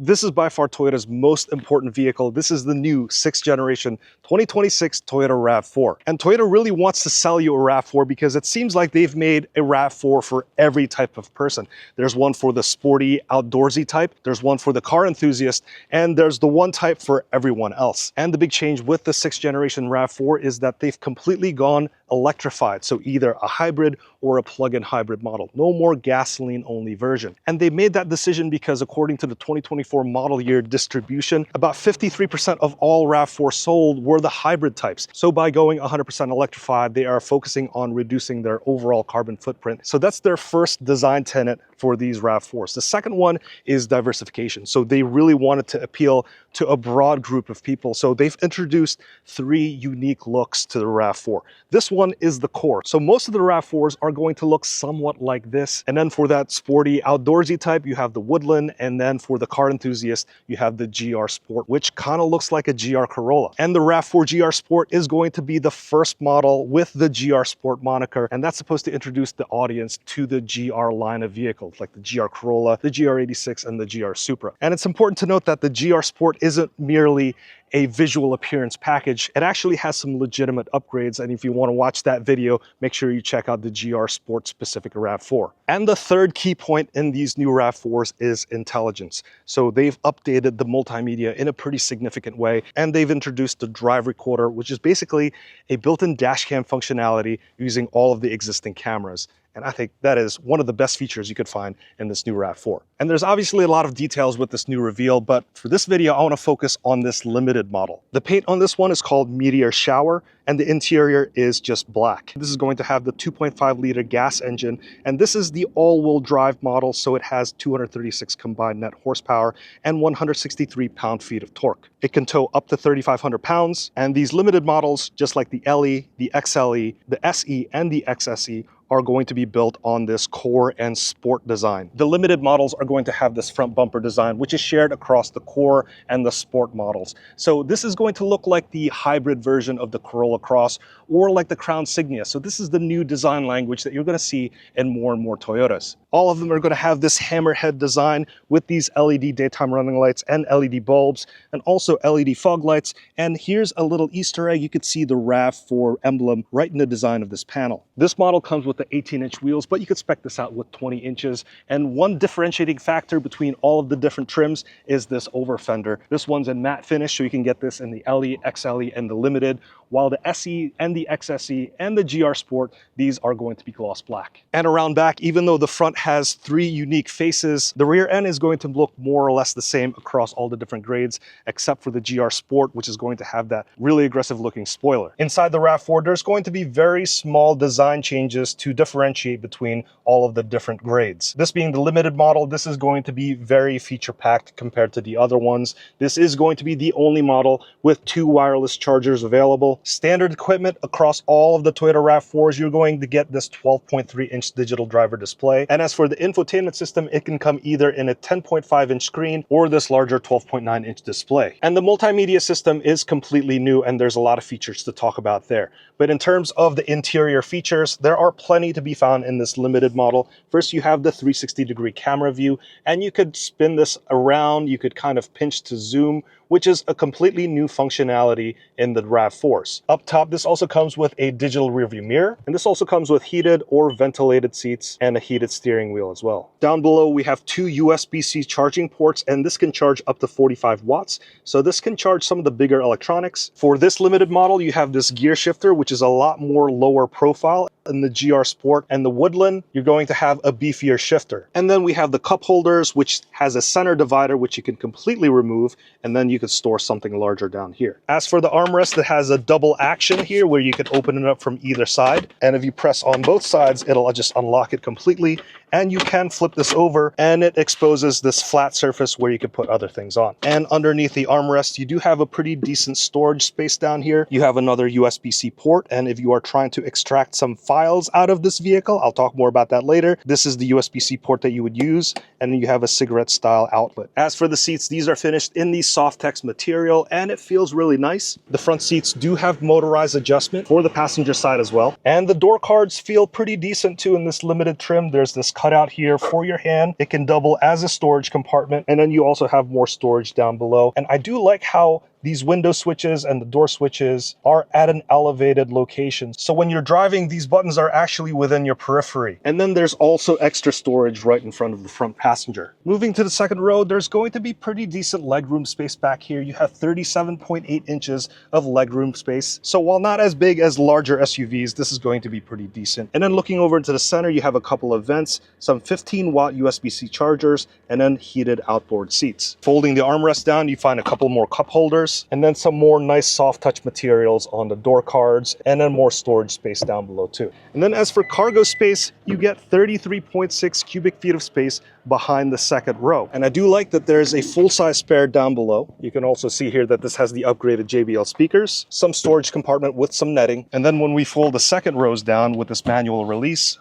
This is by far Toyota's most important vehicle. This is the new 6th generation 2026 Toyota RAV4. And Toyota really wants to sell you a RAV4 because it seems like they've made a RAV4 for every type of person. There's one for the sporty, outdoorsy type, there's one for the car enthusiast, and there's the one type for everyone else. And the big change with the 6th generation RAV4 is that they've completely gone electrified, so either a hybrid or a plug-in hybrid model. No more gasoline-only version. And they made that decision because according to the 2024 model year distribution, about 53% of all RAV4 sold were the hybrid types. So by going 100% electrified, they are focusing on reducing their overall carbon footprint. So that's their first design tenet for these RAV4s. The second one is diversification. So they really wanted to appeal to a broad group of people. So they've introduced 3 unique looks to the RAV4. This one is the core. So most of the RAV4s are going to look somewhat like this. And then for that sporty outdoorsy type, you have the Woodland. And then for the car enthusiast, you have the GR Sport, which kind of looks like a GR Corolla. And the RAV4 GR Sport is going to be the first model with the GR Sport moniker. And that's supposed to introduce the audience to the GR line of vehicles, like the GR Corolla, the GR86, and the GR Supra. And it's important to note that the GR Sport isn't merely a visual appearance package. It actually has some legitimate upgrades, and if you want to watch that video, make sure you check out the GR Sport specific RAV4. And the third key point in these new RAV4s is intelligence. So they've updated the multimedia in a pretty significant way, and they've introduced the drive recorder, which is basically a built-in dash cam functionality using all of the existing cameras. And I think that is one of the best features you could find in this new RAV4. And there's obviously a lot of details with this new reveal, but for this video, I want to focus on this limited model. The paint on this one is called Meteor Shower, and the interior is just black. This is going to have the 2.5 liter gas engine, and this is the all-wheel drive model, so it has 236 combined net horsepower and 163 pound-feet of torque. It can tow up to 3,500 pounds, and these limited models, just like the LE, the XLE, the SE, and the XSE, are going to be built on this core and sport design. The limited models are going to have this front bumper design, which is shared across the core and the sport models. So this is going to look like the hybrid version of the Corolla Cross or like the Crown Signia. So this is the new design language that you're going to see in more and more Toyotas. All of them are going to have this hammerhead design with these LED daytime running lights and LED bulbs, and also LED fog lights. And here's a little Easter egg. You could see the RAV4 emblem right in the design of this panel. This model comes with the 18-inch wheels, but you could spec this out with 20 inches. And one differentiating factor between all of the different trims is this over fender. This one's in matte finish, so you can get this in the LE, XLE, and the Limited, while the SE and the XSE and the GR Sport, these are going to be gloss black. And around back, even though the front has 3 unique faces, the rear end is going to look more or less the same across all the different grades, except for the GR Sport, which is going to have that really aggressive looking spoiler. Inside the RAV4, there's going to be very small design changes to differentiate between all of the different grades. This being the limited model, this is going to be very feature packed compared to the other ones. This is going to be the only model with 2 wireless chargers available. Standard equipment across all of the Toyota RAV4s, you're going to get this 12.3-inch digital driver display. And as for the infotainment system, it can come either in a 10.5-inch screen or this larger 12.9-inch display. And the multimedia system is completely new, and there's a lot of features to talk about there. But in terms of the interior features, there are plenty to be found in this limited model. First, you have the 360-degree camera view, and you could spin this around. You could kind of pinch to zoom, which is a completely new functionality in the RAV4s. Up top, this also comes with a digital rearview mirror, and this also comes with heated or ventilated seats and a heated steering wheel as well. Down below, we have 2 USB-C charging ports, and this can charge up to 45 watts. So this can charge some of the bigger electronics. For this limited model, you have this gear shifter, which is a lot more lower profile. In the GR Sport and the Woodland, you're going to have a beefier shifter. And then we have the cup holders, which has a center divider, which you can completely remove, and then you could store something larger down here. As for the armrest, it has a double action here where you could open it up from either side. And if you press on both sides, it'll just unlock it completely. And you can flip this over, and it exposes this flat surface where you could put other things on. And underneath the armrest, you do have a pretty decent storage space down here. You have another USB-C port, and if you are trying to extract some files out of this vehicle, I'll talk more about that later, this is the USB-C port that you would use, and you have a cigarette-style outlet. As for the seats, these are finished in the soft latex material, and it feels really nice. The front seats do have motorized adjustment for the passenger side as well. And the door cards feel pretty decent too in this limited trim. There's this cutout here for your hand. It can double as a storage compartment, and then you also have more storage down below. And I do like how these window switches and the door switches are at an elevated location. So when you're driving, these buttons are actually within your periphery. And then there's also extra storage right in front of the front passenger. Moving to the second row, there's going to be pretty decent legroom space back here. You have 37.8 inches of legroom space. So while not as big as larger SUVs, this is going to be pretty decent. And then looking over into the center, you have a couple of vents, some 15-watt USB-C chargers, and then heated outboard seats. Folding the armrest down, you find a couple more cup holders, and then some more nice soft touch materials on the door cards, and then more storage space down below too. And then as for cargo space, you get 33.6 cubic feet of space behind the second row. And I do like that there's a full-size spare down below. You can also see here that this has the upgraded JBL speakers, some storage compartment with some netting. And then when we fold the second rows down with this manual release,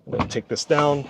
then take this down.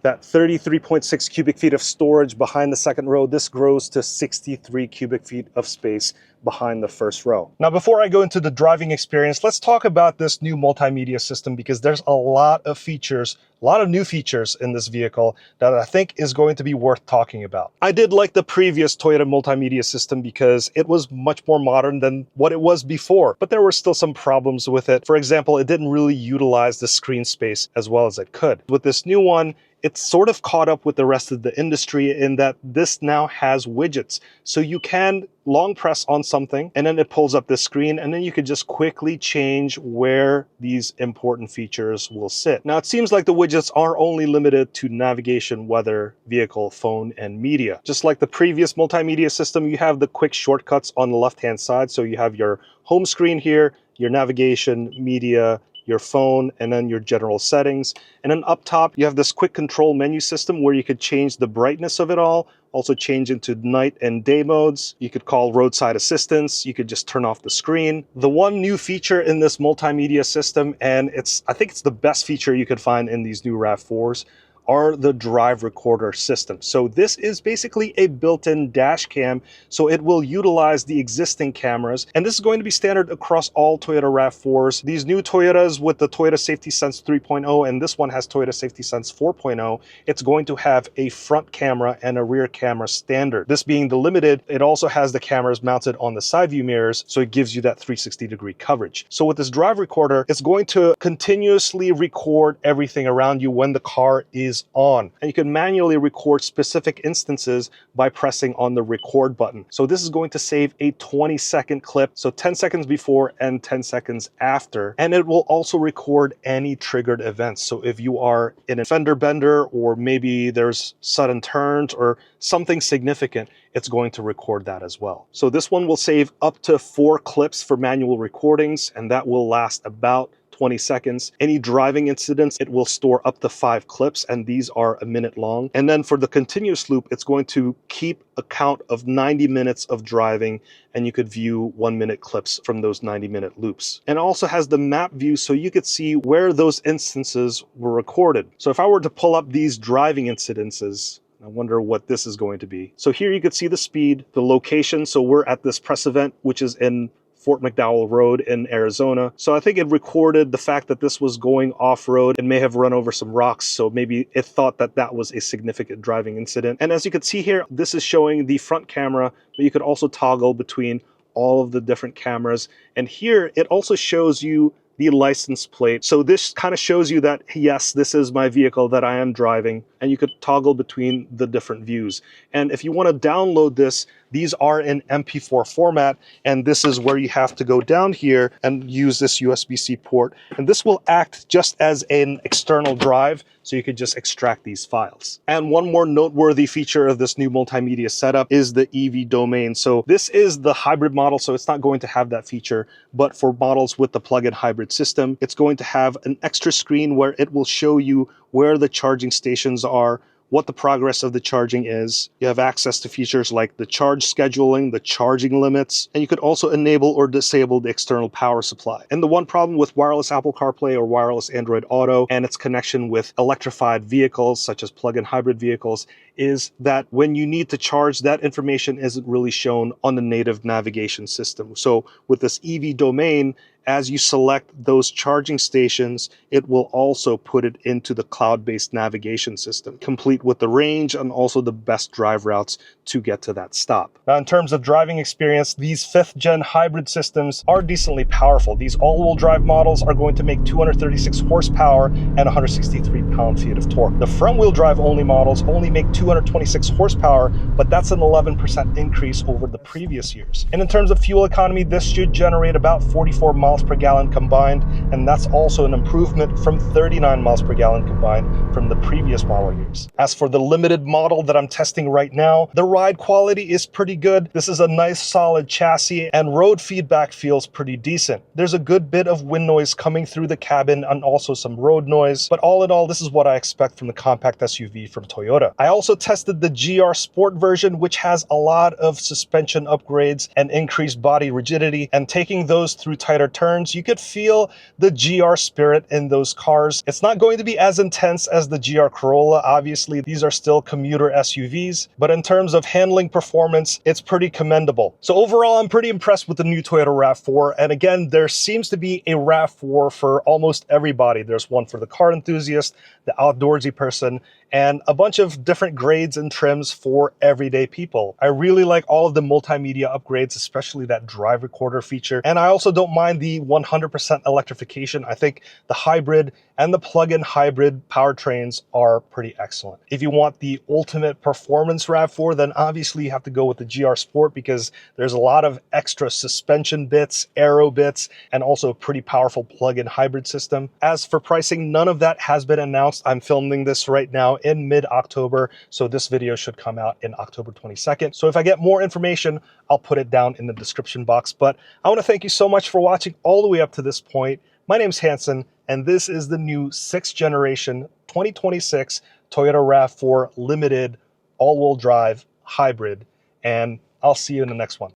That 33.6 cubic feet of storage behind the second row, this grows to 63 cubic feet of space behind the first row. Now, before I go into the driving experience, let's talk about this new multimedia system, because there's a lot of features, a lot of new features in this vehicle that I think is going to be worth talking about. I did like the previous Toyota multimedia system because it was much more modern than what it was before, but there were still some problems with it. For example, it didn't really utilize the screen space as well as it could. With this new one, it's sort of caught up with the rest of the industry in that this now has widgets. So you can long press on something and then it pulls up this screen, and then you could just quickly change where these important features will sit. Now, it seems like the widgets are only limited to navigation, weather, vehicle, phone, and media. Just like the previous multimedia system, you have the quick shortcuts on the left-hand side. So you have your home screen here, your navigation, media, your phone, and then your general settings. And then up top, you have this quick control menu system where you could change the brightness of it all, also change into night and day modes. You could call roadside assistance. You could just turn off the screen. The one new feature in this multimedia system, and I think it's the best feature you could find in these new RAV4s, are the drive recorder system. So this is basically a built-in dash cam, so it will utilize the existing cameras, and this is going to be standard across all Toyota RAV4s. These new Toyotas with the Toyota Safety Sense 3.0, and this one has Toyota Safety Sense 4.0, it's going to have a front camera and a rear camera standard. This being the limited, it also has the cameras mounted on the side view mirrors, so it gives you that 360-degree coverage. So with this drive recorder, it's going to continuously record everything around you when the car is on, and you can manually record specific instances by pressing on the record button. So this is going to save a 20-second clip, so 10 seconds before and 10 seconds after, and it will also record any triggered events. So if you are in a fender bender, or maybe there's sudden turns or something significant, it's going to record that as well. So this one will save up to 4 clips for manual recordings, and that will last about 20 seconds. Any driving incidents, it will store up to 5 clips, and these are a minute long. And then for the continuous loop, it's going to keep a count of 90 minutes of driving, and you could view 1-minute clips from those 90-minute loops. And it also has the map view, so you could see where those instances were recorded. So if I were to pull up these driving incidences, I wonder what this is going to be. So here you could see the speed, the location. So we're at this press event, which is in Fort McDowell Road in Arizona. So I think it recorded the fact that this was going off-road and may have run over some rocks. So maybe it thought that that was a significant driving incident. And as you can see here, this is showing the front camera, but you could also toggle between all of the different cameras. And here it also shows you the license plate. So this kind of shows you that, yes, this is my vehicle that I am driving, and you could toggle between the different views. And if you want to download this, these are in MP4 format, and this is where you have to go down here and use this USB-C port. And this will act just as an external drive, so you could just extract these files. And one more noteworthy feature of this new multimedia setup is the EV domain. So this is the hybrid model, so it's not going to have that feature, but for models with the plug-in hybrid system, it's going to have an extra screen where it will show you where the charging stations are, what the progress of the charging is. You have access to features like the charge scheduling, the charging limits, and you could also enable or disable the external power supply. And the one problem with wireless Apple CarPlay or wireless Android Auto and its connection with electrified vehicles such as plug-in hybrid vehicles is that when you need to charge, that information isn't really shown on the native navigation system. So with this EV domain, as you select those charging stations, it will also put it into the cloud-based navigation system, complete with the range and also the best drive routes to get to that stop. Now, in terms of driving experience, these 5th gen hybrid systems are decently powerful. These all-wheel drive models are going to make 236 horsepower and 163 pound-feet of torque. The front-wheel drive only models only make 226 horsepower, but that's an 11% increase over the previous years. And in terms of fuel economy, this should generate about 44 miles per gallon combined, and that's also an improvement from 39 miles per gallon combined from the previous model years. As for the limited model that I'm testing right now, the ride quality is pretty good. This is a nice solid chassis and road feedback feels pretty decent. There's a good bit of wind noise coming through the cabin and also some road noise, but all in all, this is what I expect from the compact SUV from Toyota. I also tested the GR Sport version, which has a lot of suspension upgrades and increased body rigidity, and taking those through tighter turns, you could feel the GR spirit in those cars. It's not going to be as intense as the GR Corolla. Obviously, these are still commuter SUVs, but in terms of handling performance, it's pretty commendable. So overall, I'm pretty impressed with the new Toyota RAV4. And again, there seems to be a RAV4 for almost everybody. There's one for the car enthusiast, the outdoorsy person, and a bunch of different grades and trims for everyday people. I really like all of the multimedia upgrades, especially that drive recorder feature. And I also don't mind the 100% electrification. I think the hybrid and the plug-in hybrid powertrains are pretty excellent. If you want the ultimate performance RAV4, then obviously you have to go with the GR Sport because there's a lot of extra suspension bits, aero bits, and also a pretty powerful plug-in hybrid system. As for pricing, none of that has been announced. I'm filming this right now in mid-October, so this video should come out in October 22nd. So if I get more information, I'll put it down in the description box. But I want to thank you so much for watching all the way up to this point. My name's Hanson, and this is the new 6th generation 2026 Toyota RAV4 Limited all-wheel drive hybrid, and I'll see you in the next one.